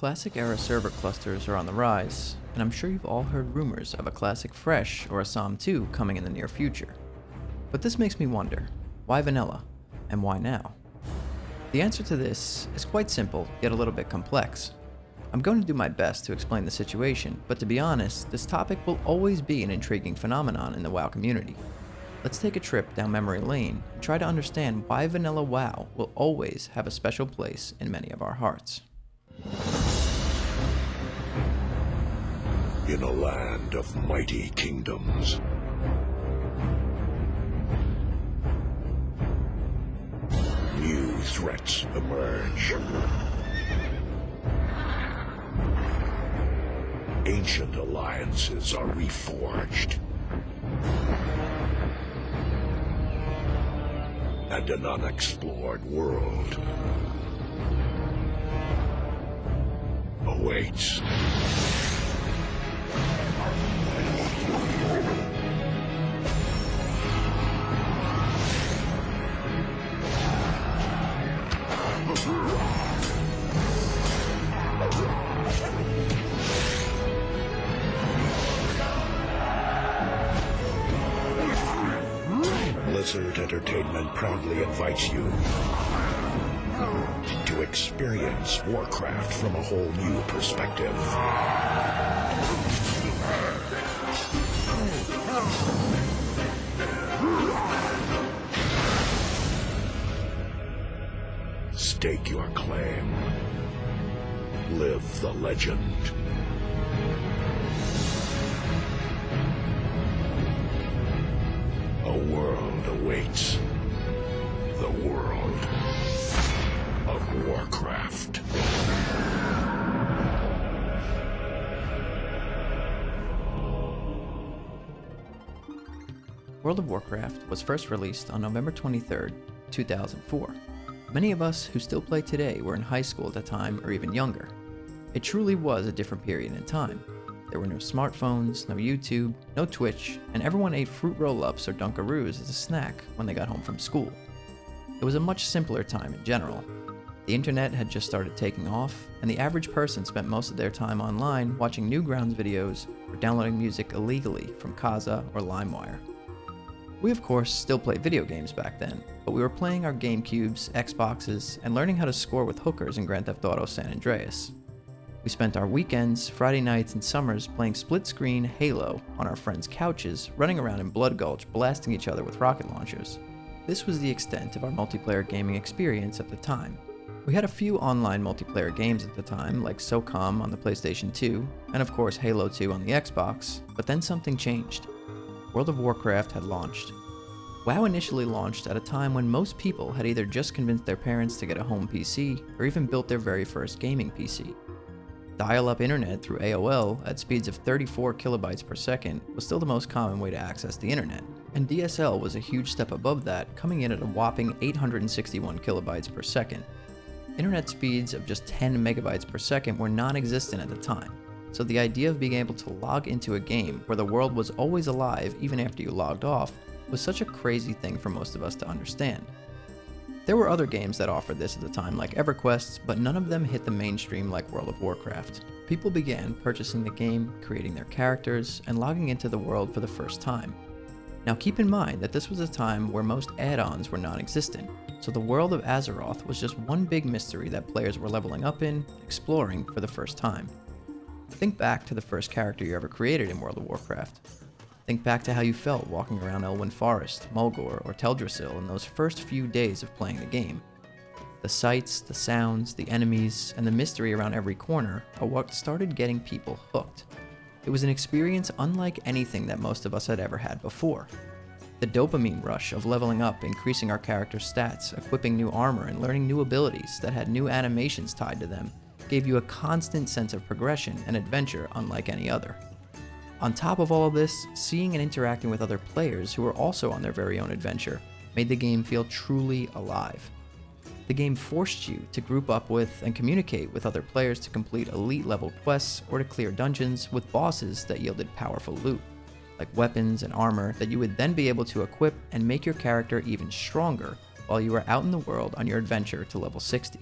Classic era server clusters are on the rise, and I'm sure you've all heard rumors of a Classic Fresh or a Psalm 2 coming in the near future. But this makes me wonder, why vanilla? And why now? The answer to this is quite simple, yet a little bit complex. I'm going to do my best to explain the situation, but to be honest, this topic will always be an intriguing phenomenon in the WoW community. Let's take a trip down memory lane and try to understand why vanilla WoW will always have a special place in many of our hearts. In a land of mighty kingdoms, new threats emerge. Ancient alliances are reforged, and an unexplored world awaits. Blizzard Entertainment proudly invites you to experience Warcraft from a whole new perspective. Stake your claim. Live the legend. A world awaits. The world of Warcraft. World of Warcraft was first released on November 23, 2004. Many of us who still play today were in high school at the time or even younger. It truly was a different period in time. There were no smartphones, no YouTube, no Twitch, and everyone ate fruit roll-ups or Dunkaroos as a snack when they got home from school. It was a much simpler time in general. The internet had just started taking off, and the average person spent most of their time online watching Newgrounds videos or downloading music illegally from Kazaa or LimeWire. We of course still played video games back then, but we were playing our GameCubes, Xboxes, and learning how to score with hookers in Grand Theft Auto San Andreas. We spent our weekends, Friday nights, and summers playing split-screen Halo on our friends' couches, running around in Blood Gulch blasting each other with rocket launchers. This was the extent of our multiplayer gaming experience at the time. We had a few online multiplayer games at the time, like SOCOM on the PlayStation 2, and of course Halo 2 on the Xbox, but then something changed. World of Warcraft had launched. WoW initially launched at a time when most people had either just convinced their parents to get a home PC, or even built their very first gaming PC. Dial-up internet through AOL at speeds of 34 kilobytes per second was still the most common way to access the internet, and DSL was a huge step above that, coming in at a whopping 861 kilobytes per second. Internet speeds of just 10 megabytes per second were non-existent at the time, so the idea of being able to log into a game where the world was always alive even after you logged off was such a crazy thing for most of us to understand. There were other games that offered this at the time, like EverQuest, but none of them hit the mainstream like World of Warcraft. People began purchasing the game, creating their characters, and logging into the world for the first time. Now keep in mind that this was a time where most add-ons were non-existent, so the world of Azeroth was just one big mystery that players were leveling up in, exploring for the first time. Think back to the first character you ever created in World of Warcraft. Think back to how you felt walking around Elwyn Forest, Mulgore, or Teldrassil in those first few days of playing the game. The sights, the sounds, the enemies, and the mystery around every corner are what started getting people hooked. It was an experience unlike anything that most of us had ever had before. The dopamine rush of leveling up, increasing our character's stats, equipping new armor, and learning new abilities that had new animations tied to them gave you a constant sense of progression and adventure unlike any other. On top of all of this, seeing and interacting with other players who were also on their very own adventure made the game feel truly alive. The game forced you to group up with and communicate with other players to complete elite level quests or to clear dungeons with bosses that yielded powerful loot, like weapons and armor that you would then be able to equip and make your character even stronger while you were out in the world on your adventure to level 60.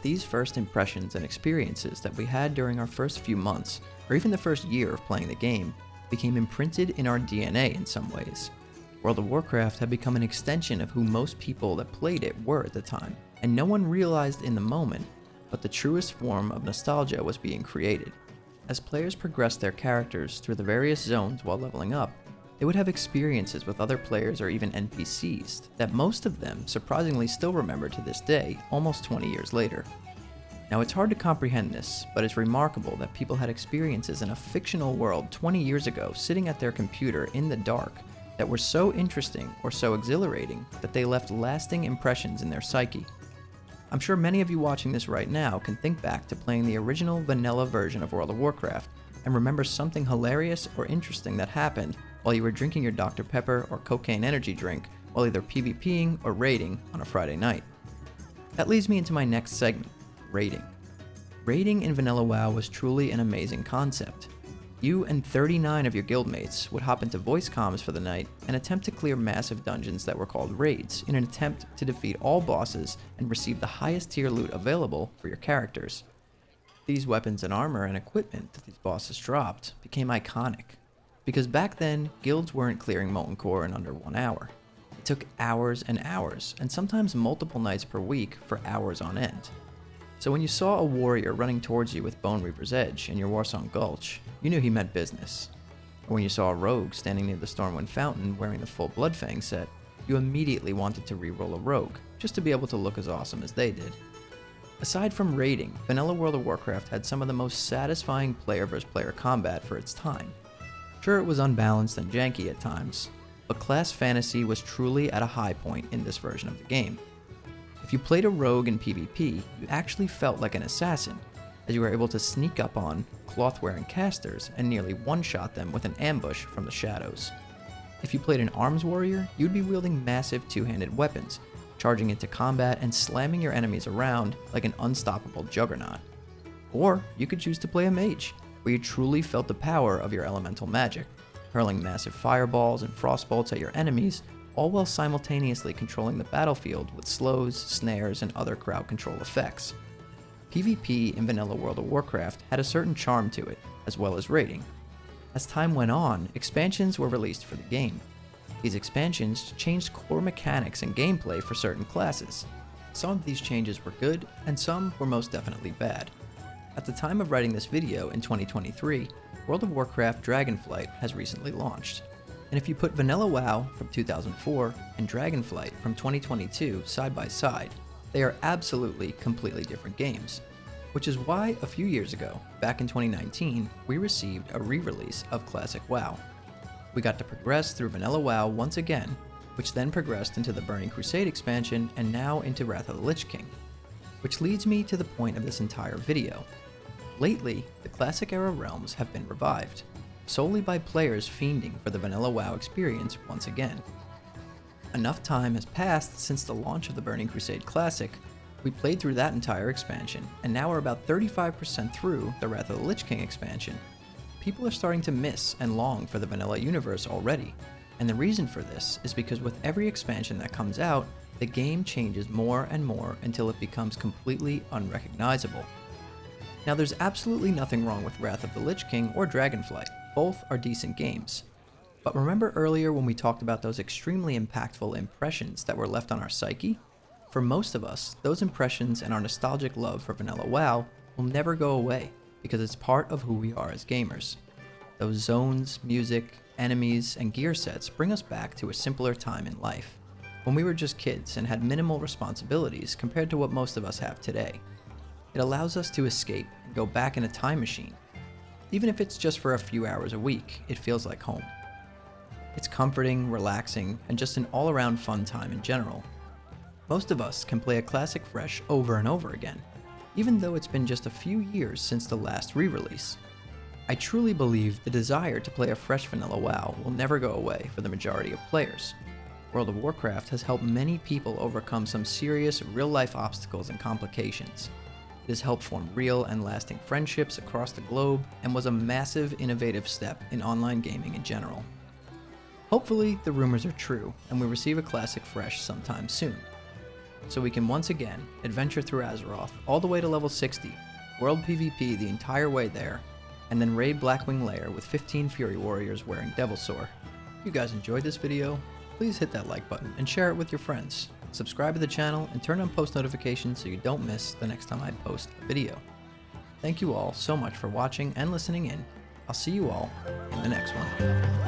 These first impressions and experiences that we had during our first few months, or even the first year of playing the game, became imprinted in our DNA in some ways. World of Warcraft had become an extension of who most people that played it were at the time, and no one realized in the moment, but the truest form of nostalgia was being created. As players progressed their characters through the various zones while leveling up, they would have experiences with other players or even NPCs that most of them surprisingly still remember to this day, almost 20 years later. Now it's hard to comprehend this, but it's remarkable that people had experiences in a fictional world 20 years ago sitting at their computer in the dark that were so interesting or so exhilarating that they left lasting impressions in their psyche. I'm sure many of you watching this right now can think back to playing the original vanilla version of World of Warcraft and remember something hilarious or interesting that happened while you were drinking your Dr. Pepper or cocaine energy drink while either PvPing or raiding on a Friday night. That leads me into my next segment, raiding. Raiding in Vanilla WoW was truly an amazing concept. You and 39 of your guildmates would hop into voice comms for the night and attempt to clear massive dungeons that were called raids in an attempt to defeat all bosses and receive the highest tier loot available for your characters. These weapons and armor and equipment that these bosses dropped became iconic, because back then, guilds weren't clearing Molten Core in under 1 hour. It took hours and hours, and sometimes multiple nights per week for hours on end. So when you saw a warrior running towards you with Bone Reaper's Edge in your Warsong Gulch, you knew he meant business. Or when you saw a rogue standing near the Stormwind Fountain wearing the full Bloodfang set, you immediately wanted to reroll a rogue, just to be able to look as awesome as they did. Aside from raiding, vanilla World of Warcraft had some of the most satisfying player versus player combat for its time. Sure, it was unbalanced and janky at times, but class fantasy was truly at a high point in this version of the game. If you played a rogue in PvP, you actually felt like an assassin, as you were able to sneak up on cloth-wearing casters and nearly one-shot them with an ambush from the shadows. If you played an arms warrior, you'd be wielding massive two-handed weapons, charging into combat and slamming your enemies around like an unstoppable juggernaut. Or you could choose to play a mage, where you truly felt the power of your elemental magic, hurling massive fireballs and frostbolts at your enemies, all while simultaneously controlling the battlefield with slows, snares, and other crowd control effects. PvP in vanilla World of Warcraft had a certain charm to it, as well as raiding. As time went on, expansions were released for the game. These expansions changed core mechanics and gameplay for certain classes. Some of these changes were good, and some were most definitely bad. At the time of writing this video in 2023, World of Warcraft Dragonflight has recently launched. And if you put Vanilla WoW from 2004 and Dragonflight from 2022 side by side, they are absolutely completely different games. Which is why a few years ago, back in 2019, we received a re-release of Classic WoW. We got to progress through Vanilla WoW once again, which then progressed into the Burning Crusade expansion and now into Wrath of the Lich King. Which leads me to the point of this entire video. Lately, the Classic era realms have been revived, solely by players fiending for the Vanilla WoW experience once again. Enough time has passed since the launch of the Burning Crusade Classic. We played through that entire expansion, and now we're about 35% through the Wrath of the Lich King expansion. People are starting to miss and long for the vanilla universe already, and the reason for this is because with every expansion that comes out, the game changes more and more until it becomes completely unrecognizable. Now there's absolutely nothing wrong with Wrath of the Lich King or Dragonflight, both are decent games. But remember earlier when we talked about those extremely impactful impressions that were left on our psyche? For most of us, those impressions and our nostalgic love for vanilla WoW will never go away because it's part of who we are as gamers. Those zones, music, enemies, and gear sets bring us back to a simpler time in life, when we were just kids and had minimal responsibilities compared to what most of us have today. It allows us to escape and go back in a time machine. Even if it's just for a few hours a week, it feels like home. It's comforting, relaxing, and just an all-around fun time in general. Most of us can play a classic fresh over and over again, even though it's been just a few years since the last re-release. I truly believe the desire to play a fresh vanilla WoW will never go away for the majority of players. World of Warcraft has helped many people overcome some serious real-life obstacles and complications. It has helped form real and lasting friendships across the globe and was a massive innovative step in online gaming in general. Hopefully the rumors are true and we receive a classic fresh sometime soon. so we can once again adventure through Azeroth all the way to level 60, world PvP the entire way there, and then raid Blackwing Lair with 15 Fury Warriors wearing Devilsaur. If you guys enjoyed this video, please hit that like button and share it with your friends. Subscribe to the channel and turn on post notifications so you don't miss the next time I post a video. Thank you all so much for watching and listening in. I'll see you all in the next one.